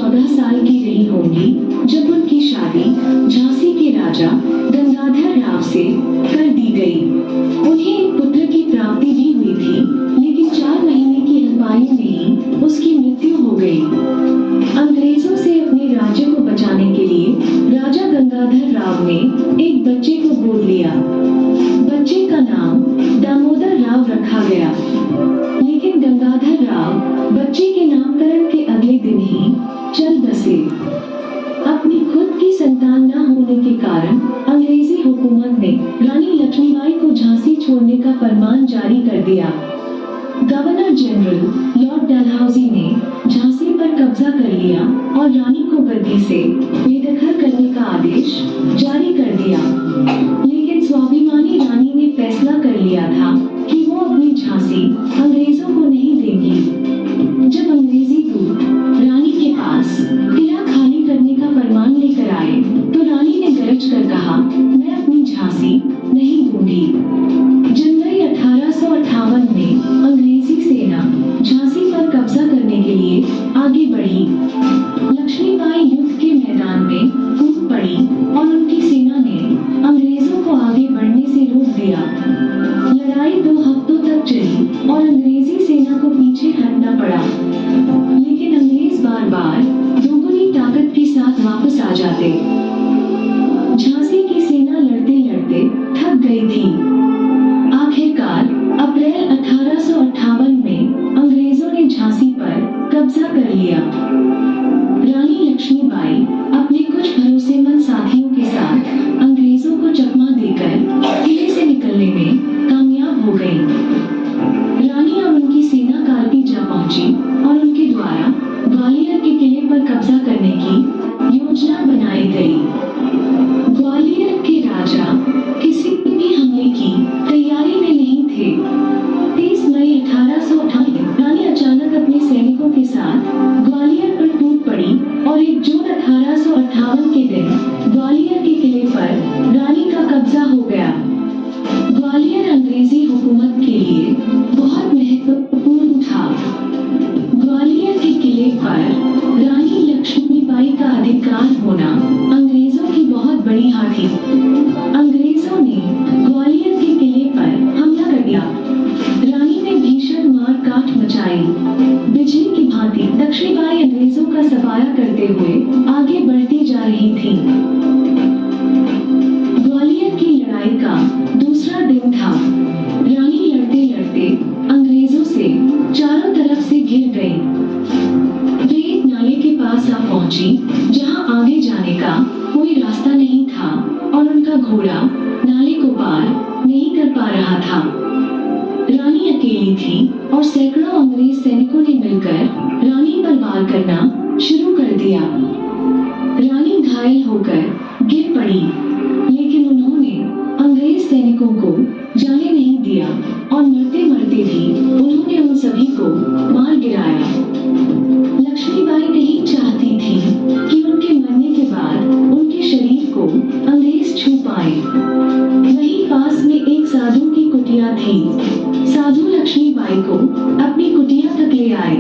14 साल की रही होंगी जब उनकी शादी झांसी के राजा गंगाधर राव से कर दी गई। उन्हें एक पुत्र की प्राप्ति भी हुई थी, लेकिन 4 महीने की अल्पायु में ही उसकी मृत्यु हो गई। अंग्रेजों से अपने राज्य को बचाने के लिए राजा गंगाधर राव ने एक बच्चे को गोद लिया। बच्चे का नाम दामोदर राव रखा गया, लेकिन गंगाधर राव बच्चे के नामकरण के अगले दिन ही चल बसे। अपनी खुद की संतान न होने के कारण अंग्रेजी हुकूमत ने रानी लक्ष्मीबाई को झांसी छोड़ने का फरमान जारी कर दिया। गवर्नर जनरल लॉर्ड डलहौजी ने झांसी पर कब्जा कर लिया और रानी को गद्दी से बेदखल करने का आदेश जारी कर दिया। लेकिन स्वाभिमानी रानी ने फैसला कर लिया था कि वो अपनी झांसी अंग्रेजों को नहीं देंगी। जब अंग्रेजी दूत रानी के पास किला खाली करने का फरमान लेकर आए, तो रानी ने गरज कर कहा, मैं अपनी झांसी नहीं दूंगी। जनवरी 1858 में अंग्रेजी सेना झांसी पर कब्जा करने के लिए आगे बढ़ी। लक्ष्मीबाई युद्ध के मैदान में कूद पड़ी और उनकी सेना ने अंग्रेजों को आगे बढ़ने से रोक दिया। लड़ाई 2 हफ्तों तक चली और अंग्रेजी सेना को पीछे हटना पड़ा, लेकिन अंग्रेज बार बार दोगुनी ताकत के साथ वापस आ जाते। झांसी की सेना लड़ते लड़ते थक गई थी। आखिरकार अप्रैल 1858 में अंग्रेजों ने झांसी पर कब्जा कर लिया। रानी लक्ष्मीबाई अपने कुछ भरोसेमंद साथियों के साथ अंग्रेजों को चकमा देकर किले से निकलने में कामयाब हो गई। रानी और उनकी सेना कालपी जा पहुंची और उनके द्वारा ग्वालियर के किले पर कब्जा करने की योजना बनाई गई। ग्वालियर के राजा किसी भी हमले की तैयारी में नहीं थे। 30 मई 1858 रानी अचानक अपने सैनिकों के साथ ग्वालियर पर टूट पड़ी और 1 जून 1858 के दिन ग्वालियर के किले पर रानी का कब्जा हो गया। ग्वालियर अंग्रेजी हुकूमत के लिए बहुत महत्वपूर्ण था। ग्वालियर के किले पर रानी लक्ष्मीबाई का अधिकार होना अंग्रेजों की बहुत बड़ी हार थी। अंग्रेजों ने ग्वालियर के किले पर हमला कर दिया। रानी ने भीषण मार काट मचाई। बिजली की भांति लक्ष्मीबाई अंग्रेजों का सफाया करते हुए आगे बढ़ती जा रही थी। ग्वालियर की लड़ाई का दूसरा दिन था। रानी लड़ते लड़ते अंग्रेजों से चारों तरफ से घिर गई। वे एक नाले के पास आ पहुंची, जहां आगे जाने का कोई रास्ता नहीं था और उनका घोड़ा नाले को पार नहीं कर पा रहा था। रानी अकेली थी और सैकड़ों अंग्रेज सैनिकों ने मिलकर रानी पर वार करना शुरू कर दिया। रानी घायल होकर गिर पड़ी, लेकिन उन्होंने अंग्रेज सैनिकों को जाने नहीं दिया और मरते मरते भी उन्होंने उन सभी को मार गिराया। लक्ष्मीबाई नहीं चाहती थी कि उनके मरने के बाद उनके शरीर को अंग्रेज छू पाए। वहीं पास में एक साधु की कुटिया थी। साधु लक्ष्मीबाई को अपनी कुटिया तक ले आए।